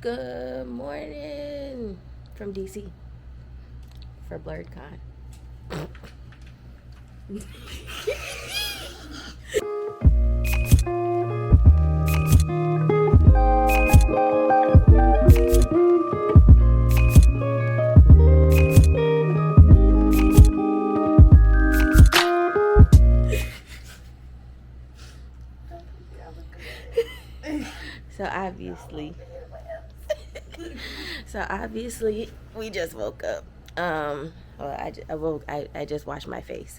Good morning from DC for BlerDCon. So obviously, we just woke up. I just washed my face.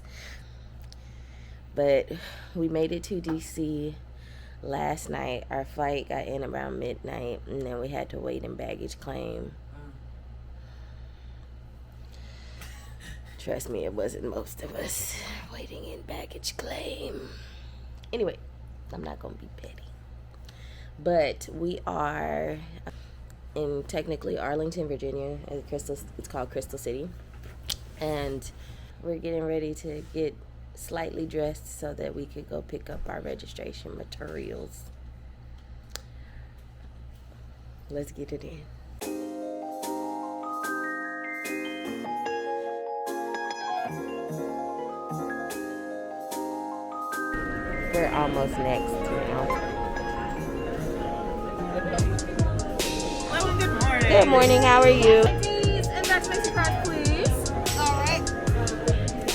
But we made it to DC last night. Our flight got in around midnight, and then we had to wait in baggage claim. Trust me, it wasn't most of us waiting in baggage claim. Anyway, I'm not gonna be petty. But we are in technically Arlington, Virginia. It's called Crystal City. And we're getting ready to get slightly dressed so that we could go pick up our registration materials. Let's get it in. We're almost next now. Hello, good morning. Good morning, how are you? Please, and that's my card, please. All right.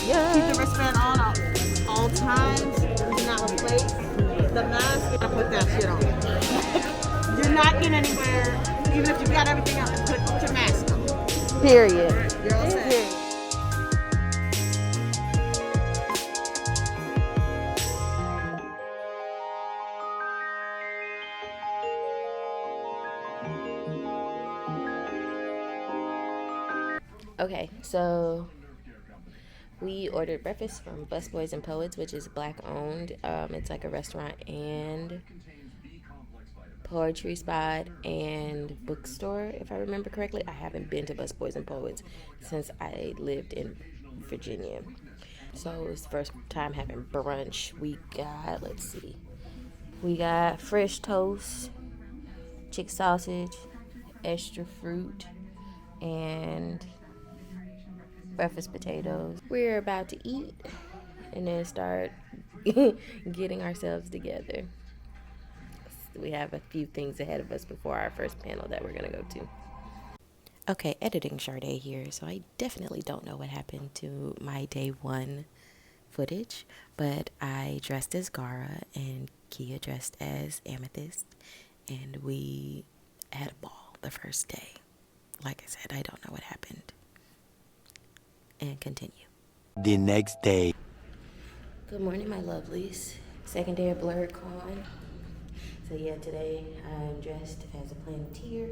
Yeah. Keep the wristband on at all times. Do not replace the mask. You're gonna put that shit on. You're not getting anywhere, even if you've got everything else. Put your mask on. Period. You're all set. Okay, so we ordered breakfast from Busboys and Poets, which is Black owned. It's like a restaurant and poetry spot and bookstore, if I remember correctly. I haven't been to Busboys and Poets since I lived in Virginia. So it's the first time having brunch. We got fresh toast, chick sausage, extra fruit, and breakfast potatoes. We're about to eat and then start getting ourselves together. We have a few things ahead of us before our first panel that we're going to go to. Okay, editing Sharde here. So I definitely don't know what happened to my day one footage, but I dressed as Gara and Kia dressed as Amethyst, and we had a ball the first day. Like I said, I don't know what happened. And continue. The next day. Good morning, my lovelies. Second day of BlerDCon. So yeah, today I'm dressed as a Planeteer.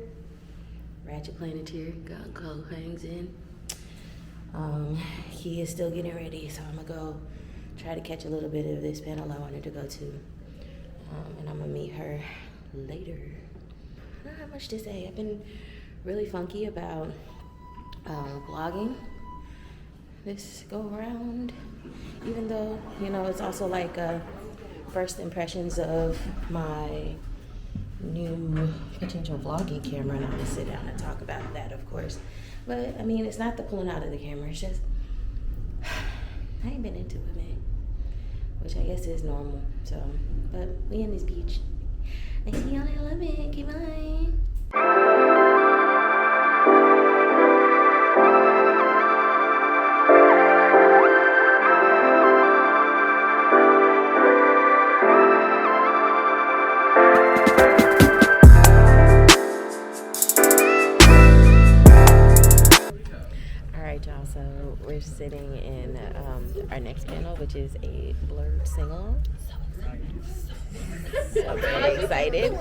Ratchet Planeteer. Gunko hangs in. He is still getting ready, so I'm gonna go try to catch a little bit of this panel I wanted to go to. And I'm gonna meet her later. I don't have much to say. I've been really funky about vlogging this go around, even though, you know, it's also like first impressions of my new potential vlogging camera, and I'm gonna sit down and talk about that, of course. But I mean, it's not the pulling out of the camera, it's just I ain't been into it, man, which I guess is normal. So, but we in this beach. I see y'all in a little bit. Keep on. So we're sitting in our next panel, which is a blurred sing-along. So very excited.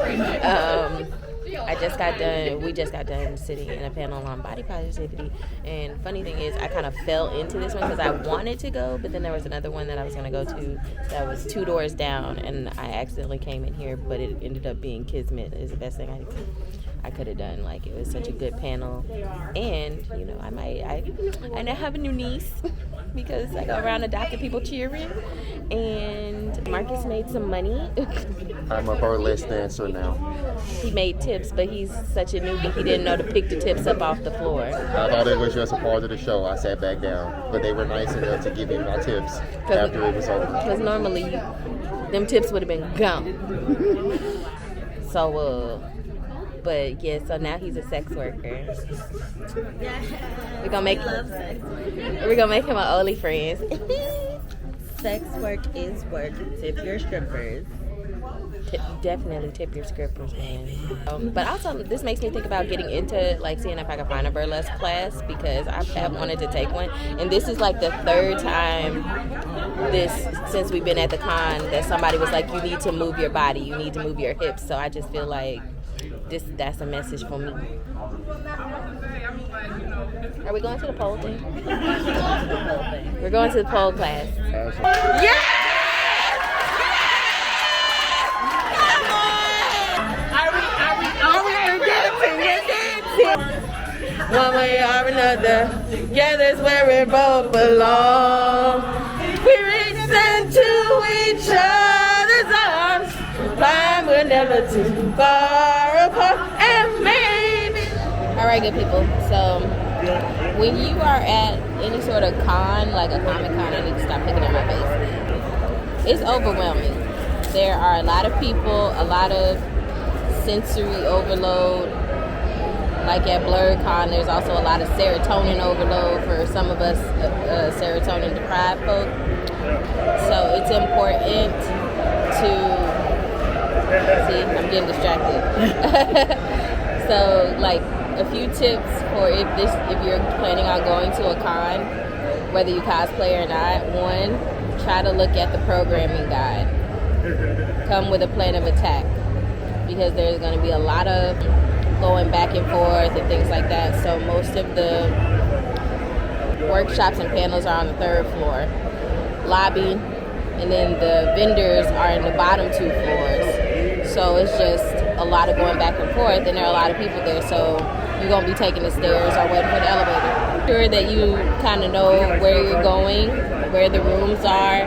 We just got done sitting in a panel on body positivity. And funny thing is, I kind of fell into this one because I wanted to go, but then there was another one that I was going to go to that was 2 doors down, and I accidentally came in here, but it ended up being Kismet. Is the best thing I could have done. Like, it was such a good panel. And, you know, I now have a new niece because I go around adopting people cheering. And Marcus made some money. I'm a burlesque dancer now. He made tips, but he's such a newbie, he didn't know to pick the tips up off the floor. I thought it was just a part of the show. I sat back down, but they were nice enough to give me my tips after it was over. Because normally, them tips would have been gone. So, but yeah, so now he's a sex worker. We're gonna make him an OnlyFans. Sex work is work. Tip your strippers. Definitely tip your strippers, man. But also, this makes me think about getting into, like, seeing if I can find a burlesque class, because I have wanted to take one. And this is like the third time since we've been at the con that somebody was like, you need to move your body, you need to move your hips. So I just feel like that's a message for me. Are we going to the pole thing? We're going to the pole class. Yeah! One way or another, together's where we both belong. We reach into each other's arms, climb, we're never too far apart, and maybe. All right, good people. So when you are at any sort of con, like a Comic Con, I need to stop picking at my face. It's overwhelming. There are a lot of people, a lot of sensory overload. Like at BlerDCon, there's also a lot of serotonin overload for some of us serotonin deprived folk. So it's important to see, I'm getting distracted. So like a few tips for if you're planning on going to a con, whether you cosplay or not. One, try to look at the programming guide. Come with a plan of attack, because there's going to be a lot of going back and forth and things like that. So most of the workshops and panels are on the 3rd floor lobby, and then the vendors are in the bottom 2 floors. So it's just a lot of going back and forth, and there are a lot of people there, so you're going to be taking the stairs or waiting for the elevator. Sure that you kind of know where you're going, where the rooms are,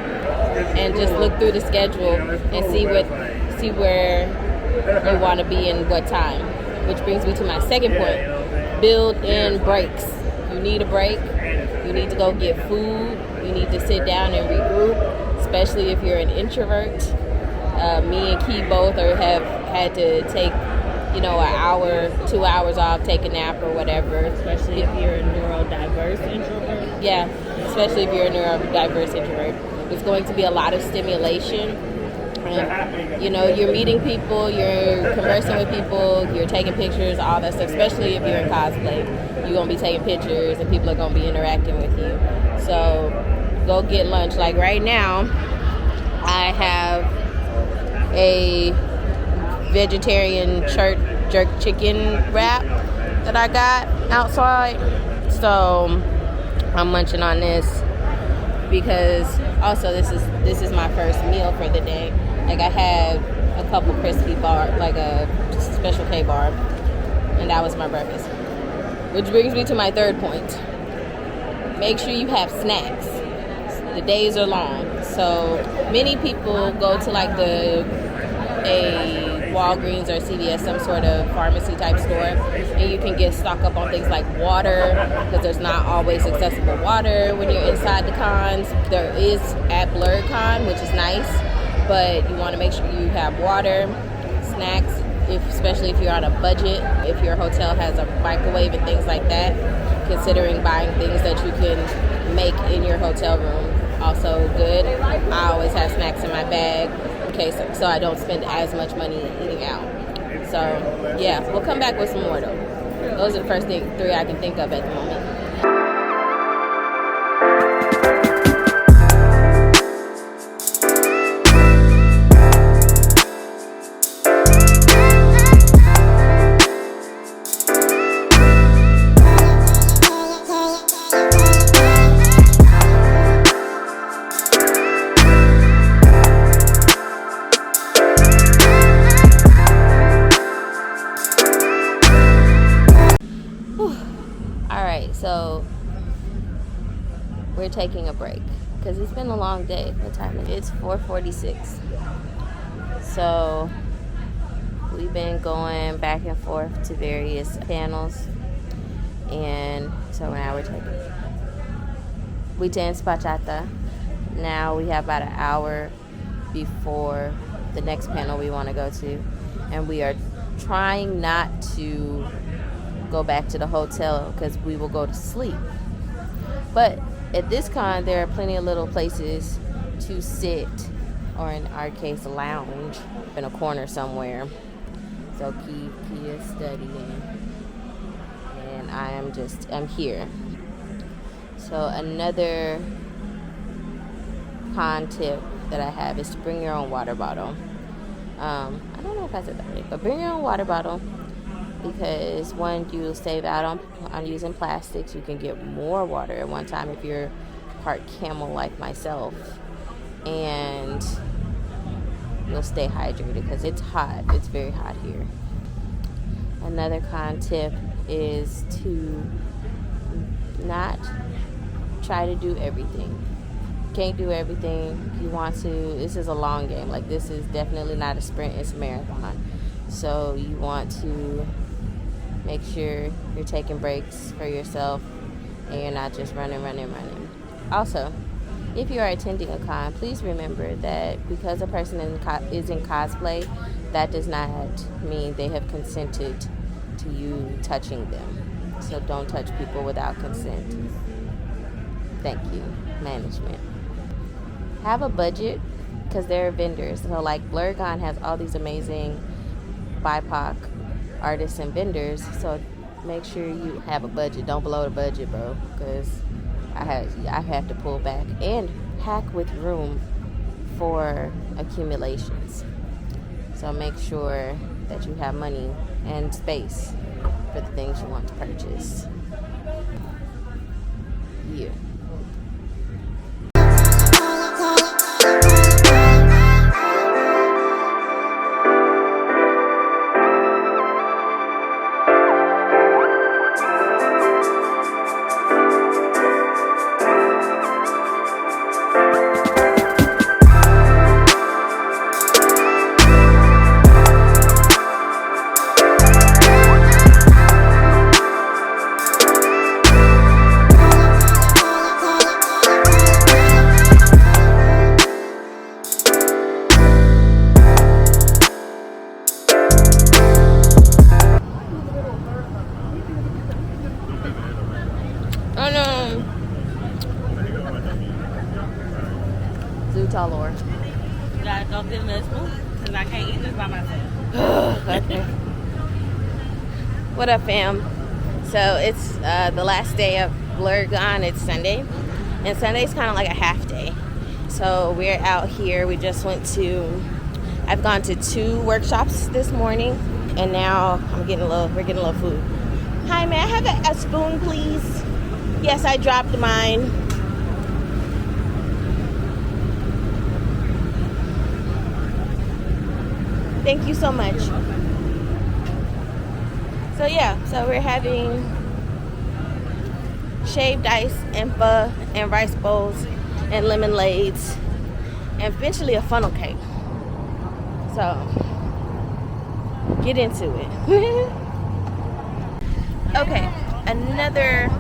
and just look through the schedule and see where you want to be and what time. Which brings me to my second point. Build in breaks. You need a break. You need to go get food. You need to sit down and regroup, especially if you're an introvert. Me and Key both have had to take, an hour, 2 hours off, take a nap or whatever. Especially if you're a neurodiverse introvert. Yeah, especially if you're a neurodiverse introvert. It's going to be a lot of stimulation. You're meeting people, you're conversing with people, you're taking pictures, all that stuff, especially if you're in cosplay. You're going to be taking pictures and people are going to be interacting with you. So go get lunch. Like right now, I have a vegetarian jerk chicken wrap that I got outside. So I'm munching on this because also this is my first meal for the day. Like I had a couple crispy bar, like a Special K bar, and that was my breakfast. Which brings me to my third point. Make sure you have snacks. The days are long, so many people go to like a Walgreens or CVS, some sort of pharmacy type store, and you can get stock up on things like water, because there's not always accessible water when you're inside the cons. There is at BlerDCon, which is nice, but you want to make sure you have water, snacks, especially if you're on a budget, if your hotel has a microwave and things like that, considering buying things that you can make in your hotel room. Also good. I always have snacks in my bag in case, so I don't spend as much money eating out. So yeah, we'll come back with some more though. Those are the first 3 I can think of at the moment. Okay, so we're taking a break because it's been a long day. What time is it? It's 4:46. So we've been going back and forth to various panels, and so now we're taking. We danced bachata. Now we have about an hour before the next panel we want to go to, and we are trying not to go back to the hotel because we will go to sleep. But at this con, there are plenty of little places to sit, or in our case, lounge in a corner somewhere. So Key is studying, and I'm here. So another con tip that I have is to bring your own water bottle. I don't know if I said that right, but bring your own water bottle, because one, you will save out on using plastics. You can get more water at one time if you're part camel like myself, and you'll stay hydrated because it's hot. It's very hot here. Another con tip is to not try to do everything. Can't do everything. If you want to, this is a long game. Like, this is definitely not a sprint, it's a marathon. So you want to make sure you're taking breaks for yourself and you're not just running. Also, if you are attending a con, please remember that because a person is in cosplay, that does not mean they have consented to you touching them. So don't touch people without consent. Thank you, management. Have a budget, because there are vendors. So like BlerDCon has all these amazing BIPOC artists and vendors. So make sure you have a budget. Don't blow the budget, bro, because I have to pull back and pack with room for accumulations. So make sure that you have money and space for the things you want to purchase. Yeah. Zootalor. You gotta go get another spoon, because I can't eat this by myself. Okay. What up, fam? So it's the last day of BlerDCon. It's Sunday, and Sunday's kind of like a half day. So we're out here. I've gone to 2 workshops this morning, and now we're getting a little food. Hi, may I have a spoon, please? Yes, I dropped mine. Thank you so much. So yeah, so we're having shaved ice and pho and rice bowls and lemonades and eventually a funnel cake. So get into it. Okay, another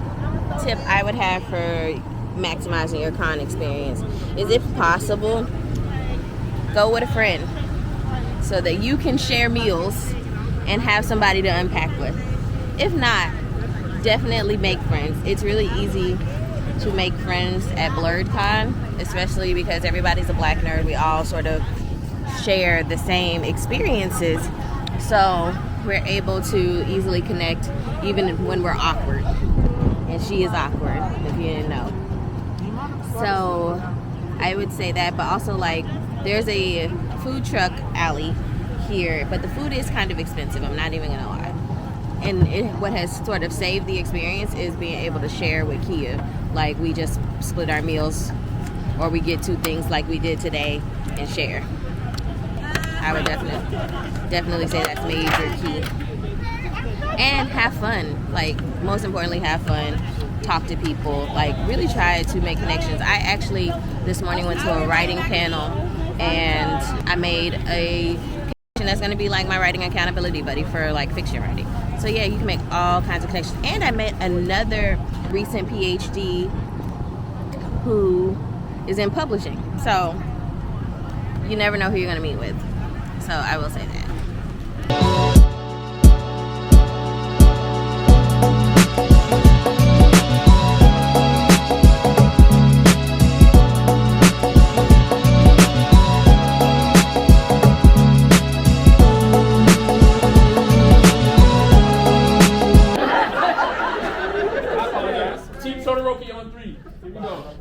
tip I would have for maximizing your con experience is, if possible, go with a friend so that you can share meals and have somebody to unpack with. If not, definitely make friends. It's really easy to make friends at BlerDCon, especially because everybody's a black nerd. We all sort of share the same experiences, so we're able to easily connect even when we're awkward. And she is awkward, if you didn't know. So I would say that, but also, like, there's a food truck alley here, but the food is kind of expensive, I'm not even gonna lie. And what has sort of saved the experience is being able to share with Kia. Like, we just split our meals, or we get 2 things like we did today and share. I would definitely say that's major key. and have fun. Like, most importantly, have fun. Talk to people. Like, really try to make connections. I actually this morning went to a writing panel, and I made a connection that's going to be like my writing accountability buddy for like fiction writing. So yeah, you can make all kinds of connections. And I met another recent PhD who is in publishing. So you never know who you're going to meet with. So I will say that. Team Todoroki on 3. Here we go.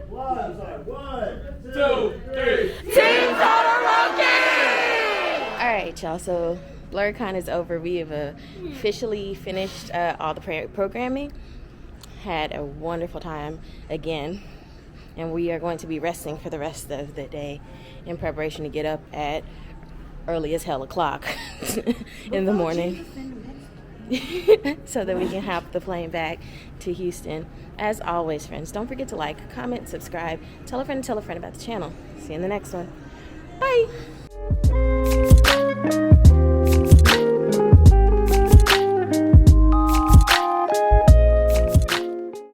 1, 2, 3. Team Todoroki! Alright, y'all, so BlerDCon is over. We have officially finished all the programming. Had a wonderful time again. And we are going to be resting for the rest of the day in preparation to get up at early as hell o'clock in the morning. So that we can hop the plane back to Houston. As always, friends, don't forget to like, comment, subscribe, tell a friend about the channel. See you in the next one. Bye!